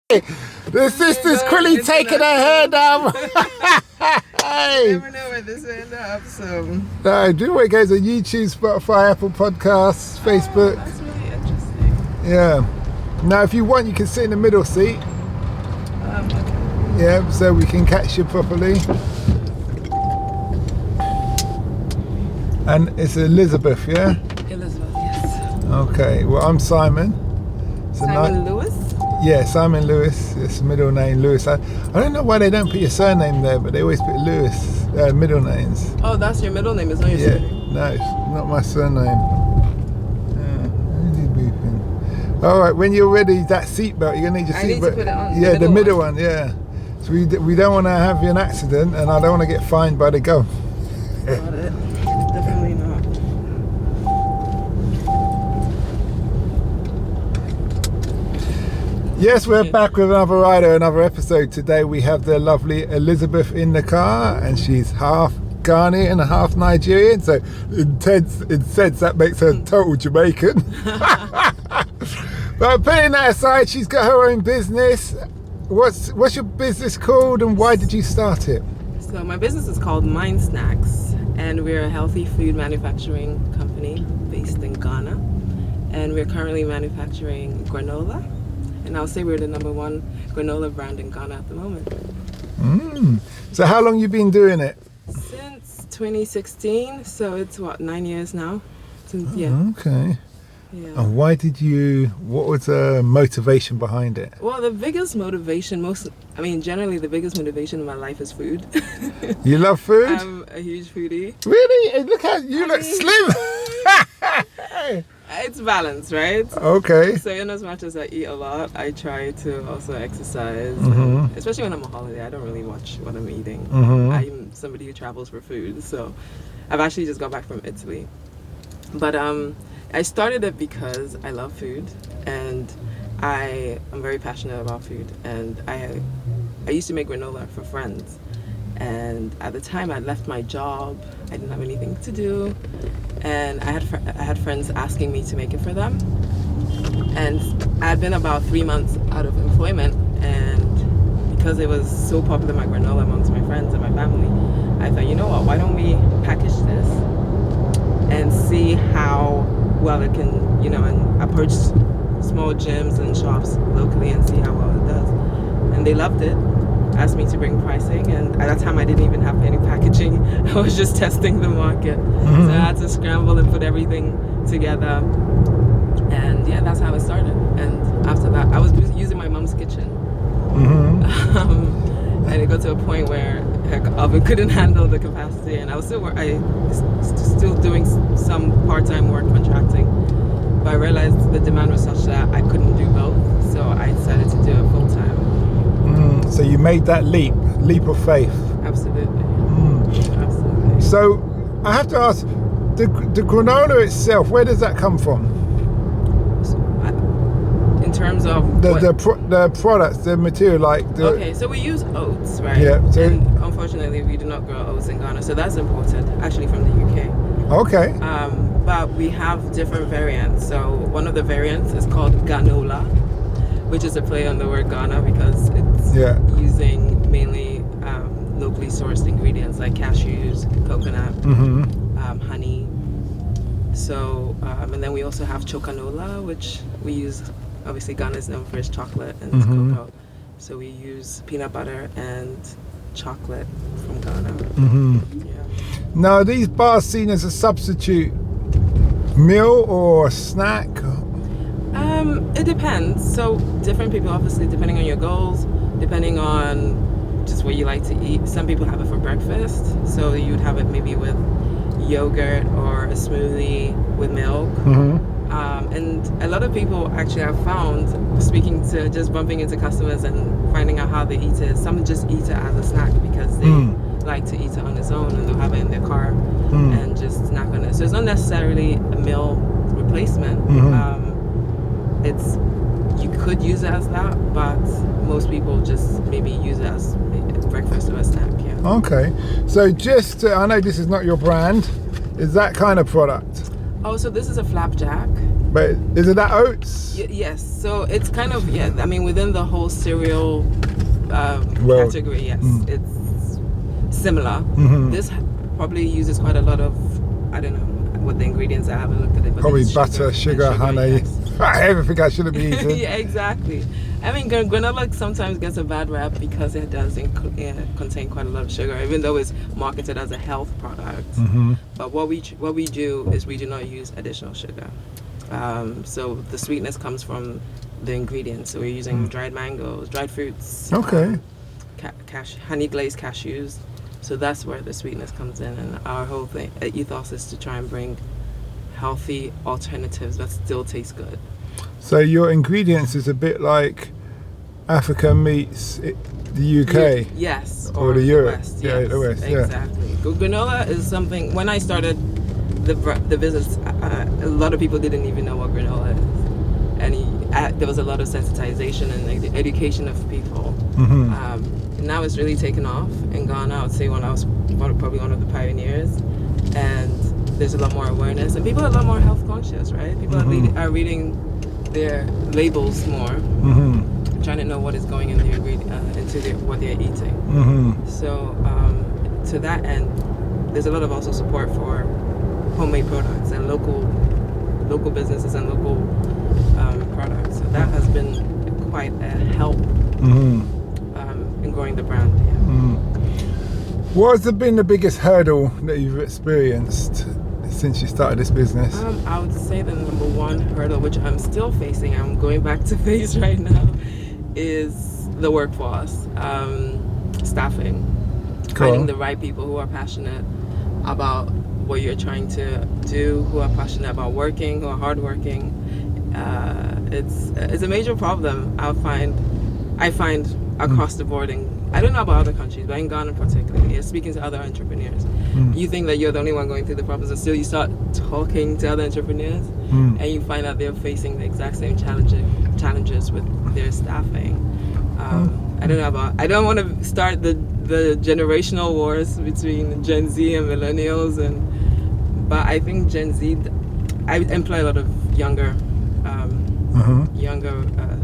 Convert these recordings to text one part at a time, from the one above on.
The sister's clearly taking her hair down. Hey. You never know where this will end up, so. No, do what goes on YouTube, Spotify, Apple Podcasts, Facebook. Oh, that's really interesting. Yeah. Now, if you want, you can sit in the middle seat. Okay. Yeah, so we can catch you properly. And it's Elizabeth, yeah? Elizabeth, yes. Okay, well, I'm Simon. Simon Lewis? Yeah, Simon Lewis. It's middle name Lewis. I don't know why they don't put your surname there, but they always put Lewis, middle names. Oh, that's your middle name, it's not your surname? No, it's not my surname. Who's he beeping? All right, when you're ready, that seatbelt, you're going to need your seatbelt. I need to put it on. Yeah, the middle one, yeah. So we don't want to have an accident, and I don't want to get fined by the gov. Got it. Definitely not. Yes, we're back with another rider, another episode. Today we have the lovely Elizabeth in the car, and she's half Ghanaian and half Nigerian, so in sense that makes her total Jamaican. But putting that aside, she's got her own business. What's your business called, and why did you start it? So my business is called Mind Snacks, and we're a healthy food manufacturing company based in Ghana, and we're currently manufacturing granola. And I'll say we're the #1 granola brand in Ghana at the moment. So how long you been doing it? Since 2016, so it's what, 9 years now? Since, Okay. Yeah. And what was the motivation behind it? Well, the biggest motivation, generally the biggest motivation in my life is food. You love food? I'm a huge foodie. Really? And look how you look slim. It's balance, right? Okay. So in as much as I eat a lot, I try to also exercise. Especially when I'm on holiday, I don't really watch what I'm eating. I'm somebody who travels for food. So I've actually just got back from Italy. But I started it because I love food, and I am very passionate about food. And I used to make granola for friends. And at the time I left my job, I didn't have anything to do, and I had friends asking me to make it for them. And I had been about 3 months out of employment, and because it was so popular, my granola, amongst my friends and my family, I thought, you know what, why don't we package this and see how well it can, and approach small gyms and shops locally and see how well it does. And they loved it. Asked me to bring pricing, and at that time I didn't even have any packaging. I was just testing the market. So I had to scramble and put everything together, and yeah, that's how it started. And after that, I was using my mom's kitchen, and it got to a point where her oven couldn't handle the capacity, and I was still doing some part-time work contracting, but I realized the demand was such that I couldn't do both, so I decided to do it full-time. So you made that leap of faith. Absolutely. Absolutely. So I have to ask, the granola itself, where does that come from? In terms of the products, the material, okay, so we use oats, right? Yeah. So, and unfortunately, we do not grow oats in Ghana, so that's imported, actually, from the UK. Okay. But we have different variants. So one of the variants is called Ghanola, which is a play on the word Ghana because it's using mainly locally sourced ingredients like cashews, coconut, honey. So, and then we also have Chocanola, which we use, obviously Ghana is known for its chocolate and its cocoa. So we use peanut butter and chocolate from Ghana. Yeah. Now, are these bars seen as a substitute meal or a snack? It depends. So different people, obviously, depending on your goals, depending on just what you like to eat. Some people have it for breakfast, so you would have it maybe with yogurt or a smoothie with milk. And a lot of people actually have found, just bumping into customers and finding out how they eat it. Some just eat it as a snack because they like to eat it on its own, and they'll have it in their car and just snack on it. So it's not necessarily a meal replacement. You could use it as that, but most people just maybe use it as breakfast or a snack. Yeah. Okay, so I know this is not your brand. Is that kind of product? Oh, so this is a flapjack. But isn't that oats? Yes. So it's kind of, I mean, within the whole cereal Well, category, yes, it's similar. Mm-hmm. This probably uses quite a lot of, I don't know what the ingredients are. I haven't looked at it. But Probably it's butter, sugar, honey. Yes. Everything I shouldn't be eating. Yeah, exactly. I mean, granola sometimes gets a bad rap because it does contain quite a lot of sugar, even though it's marketed as a health product. Mm-hmm. But what we do is we do not use additional sugar. So the sweetness comes from the ingredients. So we're using dried mangoes, dried fruits. Okay. Honey glazed cashews. So that's where the sweetness comes in, and our whole ethos is to try and bring healthy alternatives that still taste good. So your ingredients is a bit like Africa meets the UK. Yes. Or the Europe. West. Yeah, Yes, the West. Yeah. Exactly. Granola is something. When I started the business, a lot of people didn't even know what granola is, and there was a lot of sensitization and education of people. Mm-hmm. Now it's really taken off in Ghana. I would say when I was probably one of the pioneers, and there's a lot more awareness, and people are a lot more health conscious, right? People are reading their labels more, trying to know what is going in into what they're eating. Mm-hmm. So to that end, there's a lot of also support for homemade products and local businesses and local products. So that has been quite a help in growing the brand. Yeah. What has been the biggest hurdle that you've experienced since you started this business? I would say the number one hurdle, which I'm still facing, I'm going back to face right now, is the workforce, staffing, finding the right people who are passionate about what you're trying to do, who are passionate about working, who are hardworking. It's a major problem I find across the board. I don't know about other countries, but in Ghana particularly, speaking to other entrepreneurs, you think that you're the only one going through the problems, and still you start talking to other entrepreneurs, and you find out they're facing the exact same challenges with their staffing. I don't want to start the generational wars between Gen Z and millennials, but I think Gen Z, I employ a lot of younger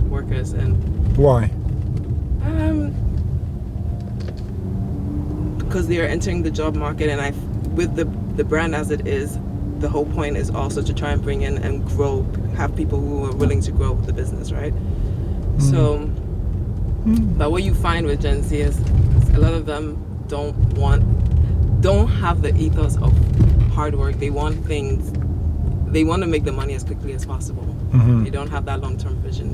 workers. And why? Because they are entering the job market, and with the brand as it is, the whole point is also to try and bring in and grow, have people who are willing to grow the business, right? So, but what you find with Gen Z is a lot of them don't have the ethos of hard work. They want to make the money as quickly as possible. They don't have that long-term vision,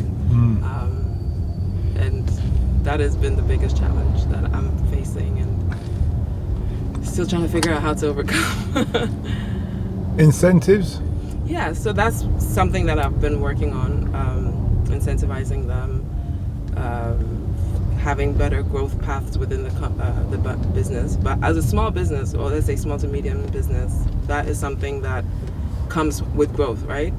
and that has been the biggest challenge that I'm facing, and still trying to figure out how to overcome. Incentives? Yeah, so that's something that I've been working on, incentivizing them, having better growth paths within the business. But as a small business, or let's say small to medium business, that is something that comes with growth, right?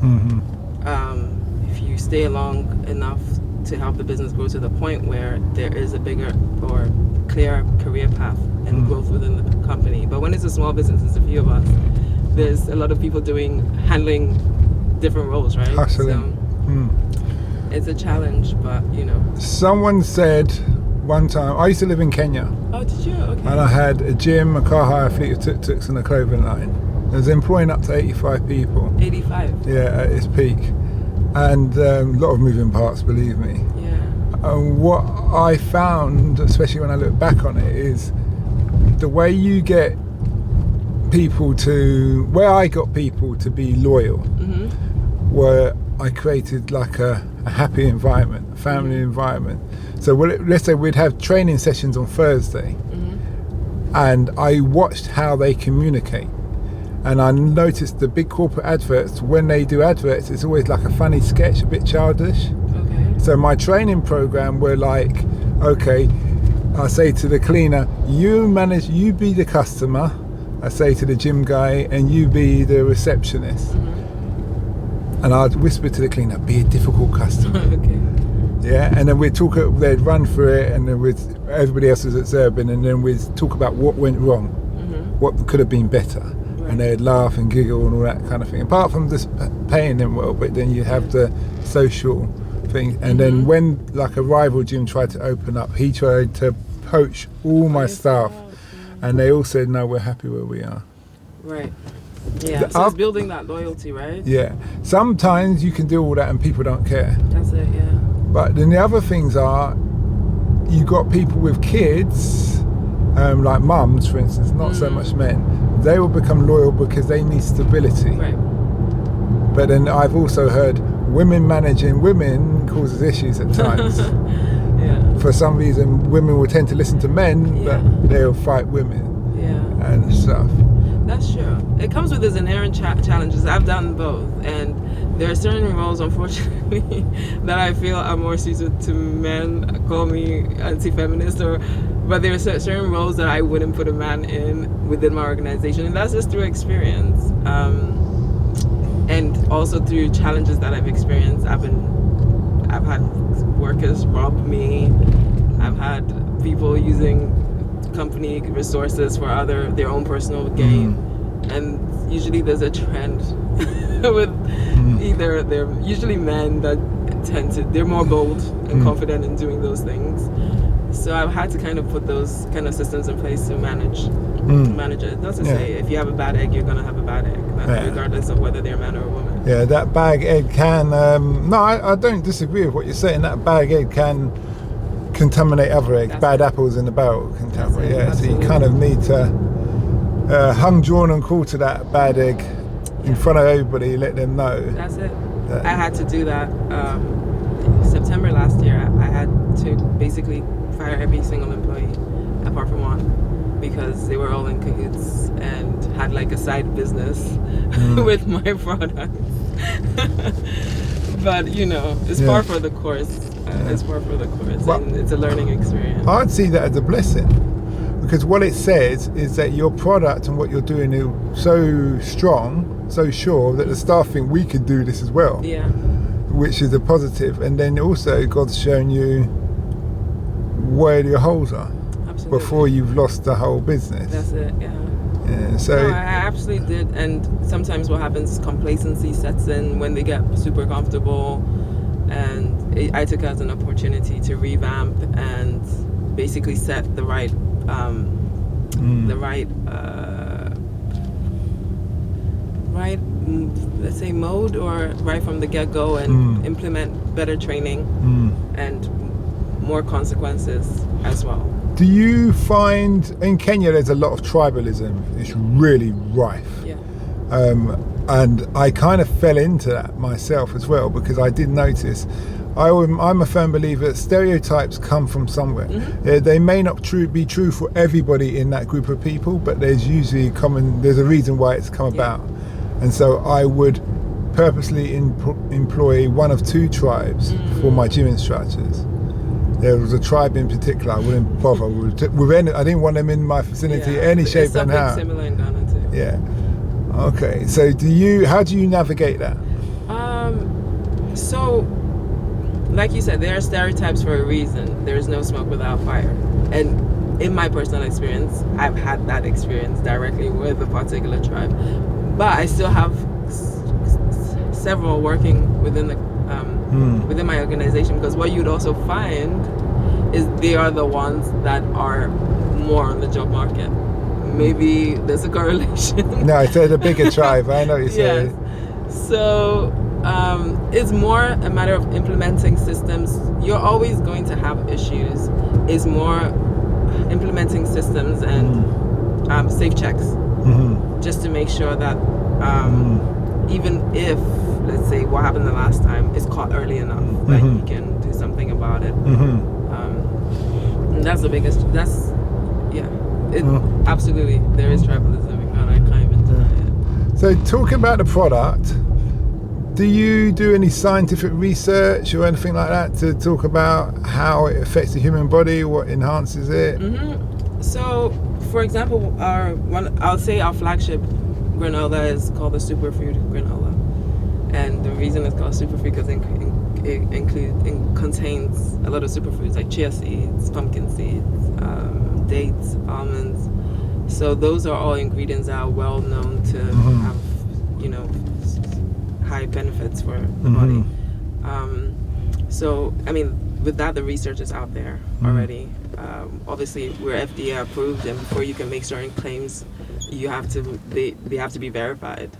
If you stay long enough to help the business grow to the point where there is a bigger or clear career path and growth within the company. But when it's a small business, it's a few of us. There's a lot of people handling different roles, right? Absolutely. So it's a challenge, but Someone said one time, I used to live in Kenya. Oh, did you? Okay. And I had a gym, a car hire, a fleet of tuk-tuks and a clothing line. I was employing up to 85 people. 85? Yeah, at its peak. And a lot of moving parts, believe me. Yeah. And what I found, especially when I look back on it, is the way you get people where I got people to be loyal, where I created like a happy environment, a family environment. So let's say we'd have training sessions on Thursday, and I watched how they communicate. And I noticed the big corporate adverts, when they do adverts, it's always like a funny sketch, a bit childish. Okay. So my training program were like, okay, I say to the cleaner, you be the customer. I say to the gym guy, and you be the receptionist. And I'd whisper to the cleaner, be a difficult customer. Okay. Yeah, and then they'd run through it, and then everybody else was observing, and then we'd talk about what went wrong, what could have been better. and they'd laugh and giggle and all that kind of thing. Apart from just paying them well, but then you have the social thing. And then when like a rival gym tried to open up, he tried to poach all my staff, and they all said, no, we're happy where we are. Right. Yeah, so it's building that loyalty, right? Yeah. Sometimes you can do all that and people don't care. That's it, yeah. But then the other things are, you got people with kids, like mums, for instance, not so much men. They will become loyal because they need stability. Right. But then I've also heard women managing women causes issues at times. Yeah. For some reason, women will tend to listen to men, but they'll fight women. Yeah. And stuff. That's true. It comes with its inherent challenges. I've done both, and there are certain roles, unfortunately, that I feel are more suited to men. Call me anti-feminist, but there are certain roles that I wouldn't put a man in within my organization, and that's just through experience, and also through challenges that I've experienced. I've had workers rob me. I've had people using company resources for their own personal gain, and usually there's a trend with either they're usually men that they're more bold and confident in doing those things. So I've had to kind of put those kind of systems in place to manage it. Not to say if you have a bad egg, you're gonna have a bad egg, regardless of whether they're a man or a woman. Yeah, that bag egg can. No, I don't disagree with what you're saying. That bag egg can contaminate other eggs. Bad apples in the barrel contaminate. So you kind of need to hung, drawn and quarter that bad egg in front of everybody, let them know. That's it. I had to do that. September last year, I had to basically fire every single employee apart from one, because they were all in cahoots and had like a side business with my products. But it's par for the course. It's par for the course, and it's a learning experience. I'd see that as a blessing, because what it says is that your product and what you're doing is so strong, so sure, that the staff think we could do this as well. Yeah. Which is a positive. And then also God's shown you where your holes are. Absolutely. Before you've lost the whole business. That's it, yeah. Yeah, so no, I absolutely did. And sometimes what happens is complacency sets in when they get super comfortable, and I took it as an opportunity to revamp and basically set the right let's say mode, or right from the get-go, and implement better training and more consequences as well. Do you find in Kenya there's a lot of tribalism? It's really rife. Yeah. And I kind of fell into that myself as well, because I did notice. I'm a firm believer that stereotypes come from somewhere. They may not be true for everybody in that group of people, but there's usually there's a reason why it's come about. And so I would purposely employ one of two tribes for my gym instructors. There was a tribe in particular I wouldn't bother with any. I didn't want them in my vicinity any shape and how. Similar in Ghana too. Yeah. Okay. So how do you navigate that? So, like you said, there are stereotypes for a reason. There is no smoke without fire. And in my personal experience, I've had that experience directly with a particular tribe. But I still have several working within within my organization, because what you'd also find is they are the ones that are more on the job market. Maybe there's a correlation. No, it's a bigger tribe. I know what you're saying. Yes. So it's more a matter of implementing systems. You're always going to have issues. It's more implementing systems and safe checks, just to make sure that even if, let's say, what happened the last time is caught early enough, that you can do something about it. And that's the biggest. Absolutely, there is tribalism in Ghana. I can't even deny it. So, talking about the product, do you do any scientific research or anything like that to talk about how it affects the human body, what enhances it? So, for example, our flagship granola is called the superfood granola, and the reason it's called superfood because it contains a lot of superfoods like chia seeds, pumpkin seeds, dates, almonds. So those are all ingredients that are well known to have, you know, high benefits for the body. So, I mean, with that, the research is out there already. Obviously, we're FDA approved, and before you can make certain claims, you have to they have to be verified.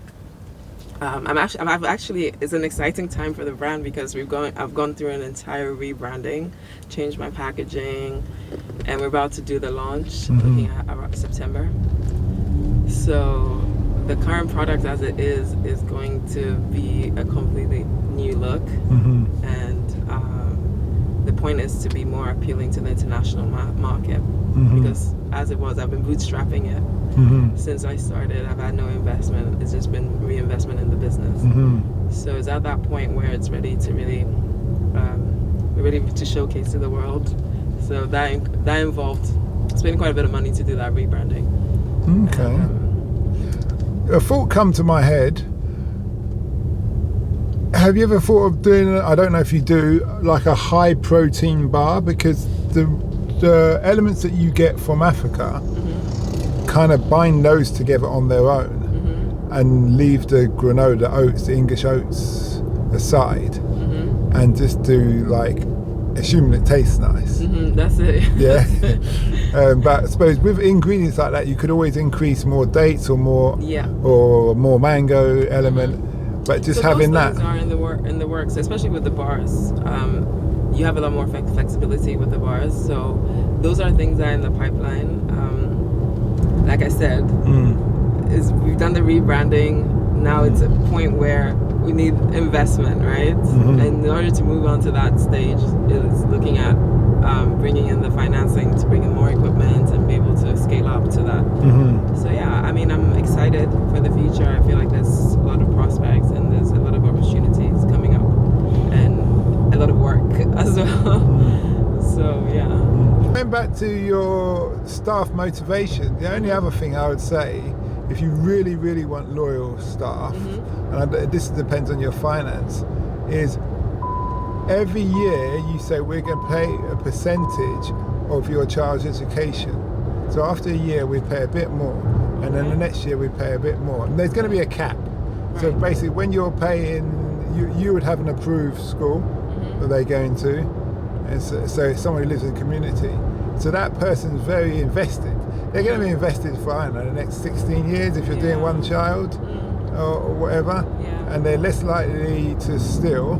I've actually it's an exciting time for the brand because I've gone through an entire rebranding, changed my packaging, and we're about to do the launch looking at around September. So the current product as it is going to be a completely new look, and the point is to be more appealing to the international market, because as it was, I've been bootstrapping it since I started. I've had no investment. It's just been reinvestment in the business. So it's at that point where it's ready to really to showcase to the world. So that involved spending quite a bit of money to do that rebranding. Okay. A thought come to my head. Have you ever thought of doing, I don't know if you do, like a high protein bar? Because the elements that you get from Africa kind of bind those together on their own and leave the granola oats, the English oats aside, and just do like, assuming it tastes nice. That's it. Yeah. But I suppose with ingredients like that, you could always increase more dates or more mango element. But just so having those that are in the works, especially with the bars. You have a lot more flexibility with the bars, so those are things that are in the pipeline. Like I said, we've done the rebranding. Now it's a point where we need investment, right? And in order to move on to that stage, is looking at bringing in the financing to bring in more equipment and be able to scale up to that. So yeah, I mean, I'm excited for the future. I feel like there's a lot of prospects and there's a lot of opportunities coming up and a lot of work as well. So yeah. Going back to your staff motivation, the only other thing I would say, if you really, really want loyal staff, and this depends on your finance, is every year you say we're going to pay a percentage of your child's education. So after a year we pay a bit more, and then the next year we pay a bit more. And there's going to be a cap. So basically when you're paying, you would have an approved school that they're going to, and so someone who lives in the community. So that person's very invested. They're going to be invested for, I don't know, the next 16 years if you're doing one child or whatever. And they're less likely to steal.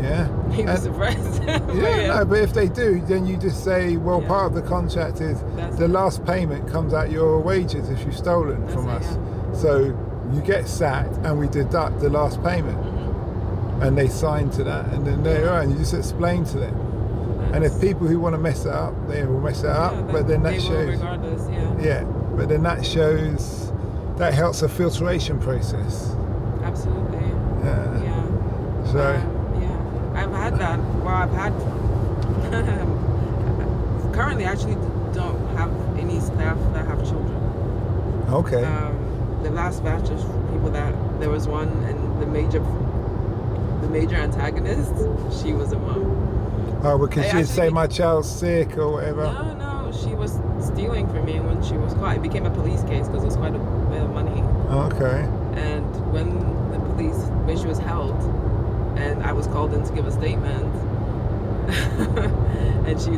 Yeah. He was surprised. But if they do, then you just say, well, part of the contract is the last payment comes out your wages if you've stolen from us. So you get sacked and we deduct the last payment. And they sign to that, and then and you just explain to them. And if people who want to mess it up, they will mess it up. But then that shows, regardless, but then that shows, that helps a filtration process. Absolutely. Yeah. So. I've had that. Well, I've had. Currently, I actually don't have any staff that have children. Okay. The last batch of people there was one, and the major antagonist, she was a mom. Oh, because she'd say my child's sick or whatever. No, she was stealing from me, and when she was caught, it became a police case because it was quite a bit of money. Okay. And when she was held, and I was called in to give a statement, and she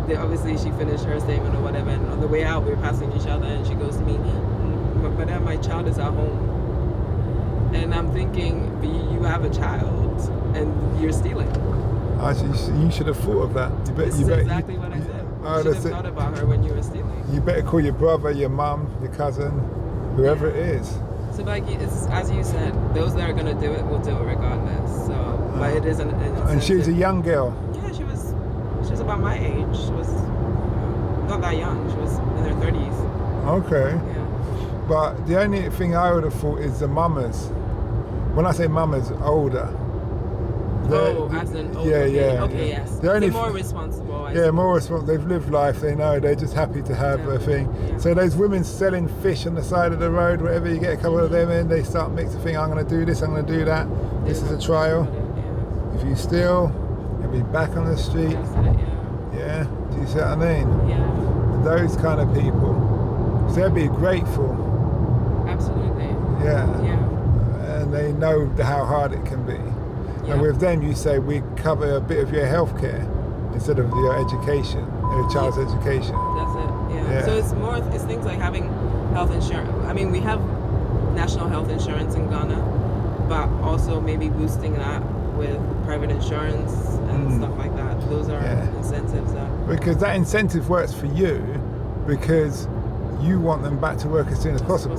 finished her statement or whatever, and on the way out we were passing each other, and she goes to me, "Madam, my child is at home." And I'm thinking, you have a child and you're stealing. Actually, you should have thought of that. This is exactly what I said. You should have thought about her when you were stealing. You better call your brother, your mum, your cousin, whoever it is. So like, it's, as you said, those that are going to do it will do it regardless. So, but it is an incentive. And she was a young girl. Yeah, she was about my age. She was not that young. She was in her 30s. Okay. Yeah. But the only thing I would have thought is the mamas. When I say mamas, older. As in older. Yeah. Okay, yes. They're more responsible. More responsible. They've lived life. They know. They're just happy to have a thing. Yeah. So those women selling fish on the side of the road, wherever, you get a couple of them in, they start mixing thing. I'm going to do this. I'm going to do that. This is a trial. If you steal, you'll be back on the street. Yeah. Yeah. Do you see what I mean? Yeah. Those kind of people. So they'd be grateful. Absolutely. Yeah. Yeah. And they know how hard it can be. Yeah. And with them, you say we cover a bit of your healthcare instead of your education, your child's education. That's it. Yeah. Yeah. So it's things like having health insurance. I mean, we have national health insurance in Ghana, but also maybe boosting that with private insurance and stuff like that. Those are incentives because that incentive works for you because you want them back to work as soon as possible.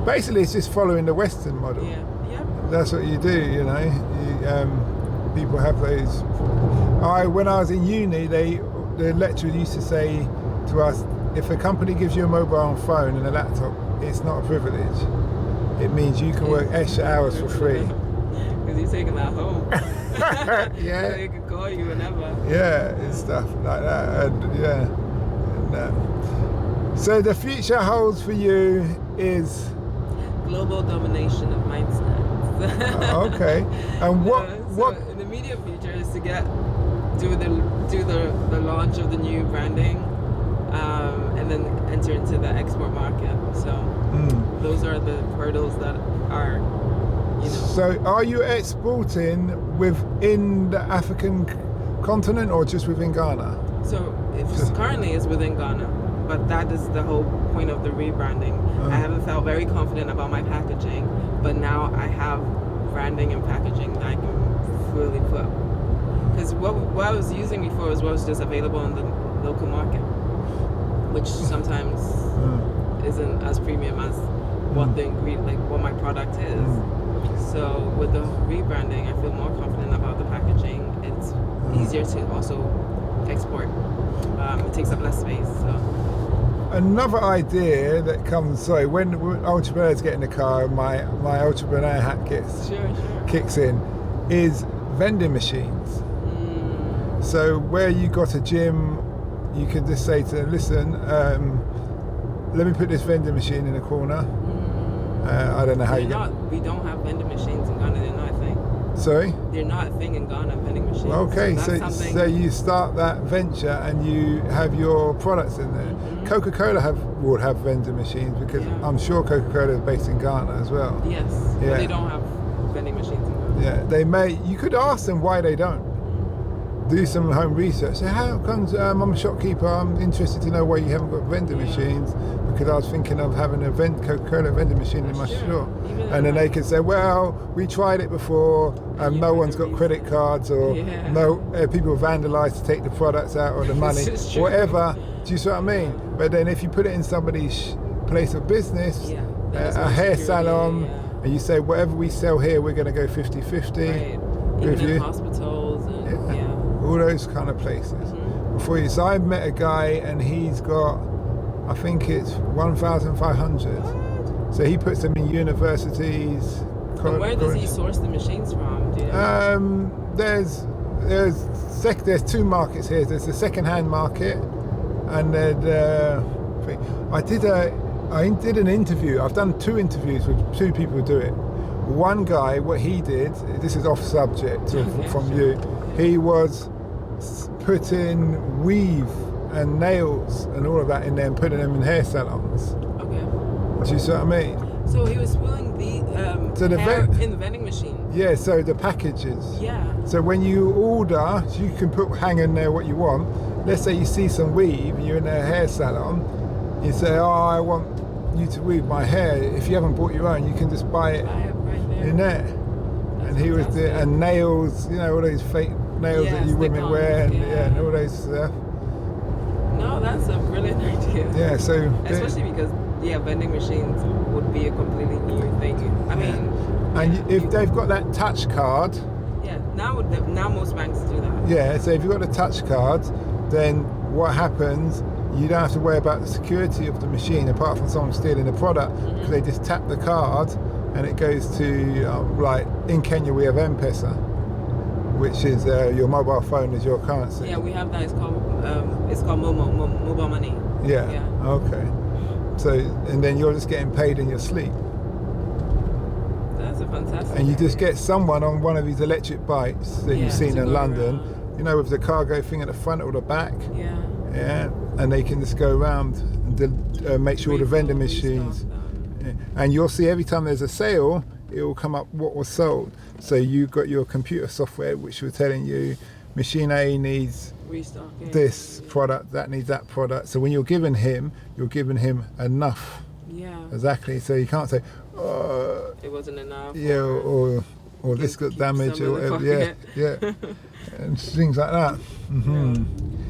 Basically, it's just following the Western model. Yeah. That's what you do, you know. People have those. When I was in uni, the lecturer used to say to us, if a company gives you a mobile phone and a laptop, it's not a privilege. It means you can work extra hours for free. Because you're taking that home. Yeah. So they can call you whenever. Yeah, and stuff like that. So the future holds for you is global domination of mind snacks. Okay. And what in the immediate future is to do the launch of the new branding, and then enter into the export market. So those are the hurdles that are, you know. So are you exporting within the African continent or just within Ghana? So currently it's within Ghana, but that is the whole point of the rebranding. I haven't felt very confident about my packaging, but now I have branding and packaging that I can fully put. Because what I was using before was what was just available in the local market, which sometimes isn't as premium as what the ingredient, like what my product is. So with the rebranding, I feel more confident about the packaging. It's easier to also export. It takes up less space. So. Another idea that comes, when entrepreneurs get in the car, my entrepreneur hat kicks in, is vending machines. So where you got a gym, you can just say to them, listen, let me put this vending machine in the corner. I don't know how we don't have vending machines in Ghana. They're not a thing. Sorry? They're not a thing in Ghana, vending machines. Okay, so you start that venture and you have your products in there. Coca-Cola would have vending machines because I'm sure Coca-Cola is based in Ghana as well. Yes, but they don't have vending machines in Ghana. Yeah, they may. You could ask them why they don't. Do some home research. Say, how comes I'm a shopkeeper, I'm interested to know why you haven't got vending machines, because I was thinking of having a Coca-Cola vending machine in my store. And then they can say, well, we tried it before and no one's got credit cards, or people vandalise to take the products out or the money, whatever. Do you see what I mean? But then if you put it in somebody's place of business, a hair salon, and you say, whatever we sell here, we're going to go 50-50 with you. In hospitals and all those kind of places. Before you, so I met a guy and he's got, I think it's 1,500. So he puts them in universities. And where does he source the machines from? Do you know? There's two markets here. There's the second-hand market, and I did an interview. I've done 2 interviews with 2 people who do it. One guy, what he did, this is off subject from you, he was putting weave and nails and all of that in there and putting them in hair salons. Okay. Do you see what I mean? So he was spilling the hair in the vending machine. Yeah, so the packages. Yeah. So when you order, you can hang in there what you want. Let's say you see some weave and you're in a hair salon, you say, I want you to weave my hair. If you haven't bought your own, you can just buy it right there. In there. And he was there, and nails, all those fake nails that you women wear, and all those stuff. No, that's a brilliant idea. Yeah, so especially because vending machines would be a completely new thing. I mean, and if they've got that touch card. Yeah, now most banks do that. Yeah, so if you've got a touch card, then what happens? You don't have to worry about the security of the machine, apart from someone stealing the product, because they just tap the card and it goes to, like in Kenya we have M-Pesa, which is your mobile phone is your currency. Yeah, we have that. It's called mobile money. Yeah. Okay. So, and then you're just getting paid in your sleep. That's a fantastic. And you just get someone on one of these electric bikes that you've seen in London, with the cargo thing at the front or the back. Yeah. Yeah, and they can just go around and make sure the vending machines. Yeah. And you'll see every time there's a sale, it will come up what was sold. So you've got your computer software which will telling you machine A needs Restocking. this product, that needs that product. So when you're giving him enough. Yeah. Exactly. So you can't say, it wasn't enough. yeah, or this got damaged or whatever. Yeah. And things like that. Mm-hmm. Yeah.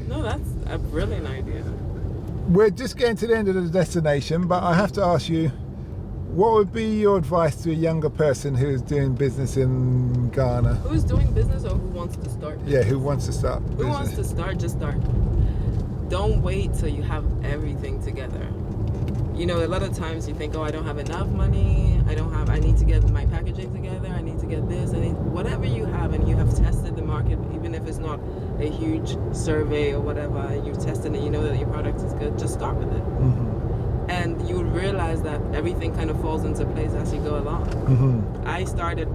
No, that's a brilliant idea. We're just getting to the end of the destination, but I have to ask you, what would be your advice to a younger person who is doing business in Ghana? Who's doing business or who wants to start business? Yeah, who wants to start business? Who wants to start, just start. Don't wait till you have everything together. You know, a lot of times you think, oh, I don't have enough money, I need to get my packaging together, I need to get this, whatever you have, and you have tested the market, even if it's not a huge survey or whatever, you've tested it, you know that your product is good, just start with it. Mm-hmm. And you would realize that everything kind of falls into place as you go along. Mm-hmm. I started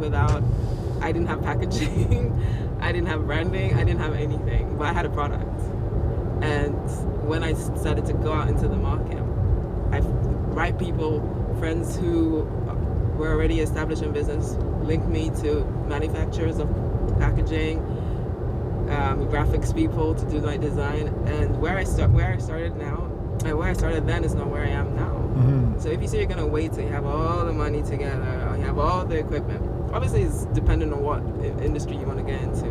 I didn't have packaging, I didn't have branding, I didn't have anything, but I had a product. And when I started to go out into the market, right people, friends who were already established in business, linked me to manufacturers of packaging, graphics people to do my design, and where I started now, and where I started then is not where I am now. Mm-hmm. So if you say you're gonna wait till you have all the money together, or you have all the equipment, obviously it's dependent on what industry you want to get into.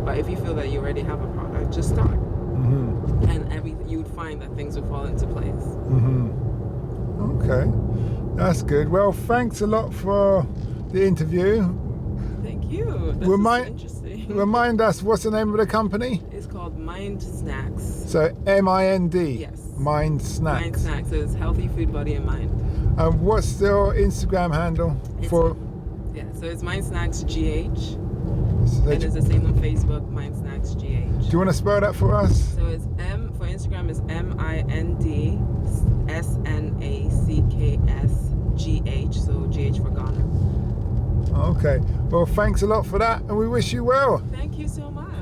But if you feel that you already have a product, just start, Mm-hmm. and you would find that things would fall into place. Mm-hmm. Okay, that's good. Well, thanks a lot for the interview. Thank you. This is interesting. Remind us, what's the name of the company? It's called Mind Snacks. So MIND. Yes. Mind Snacks. Mind Snacks is healthy food, body, and mind. And what's your Instagram handle for? So it's Mind Snacks GH, So and it's the same on Facebook, Mind Snacks GH. do you want to spell that for us? So it's for Instagram is MIND SNACKS GH. So GH for Ghana. Okay. Well, thanks a lot for that, and we wish you well. Thank you so much.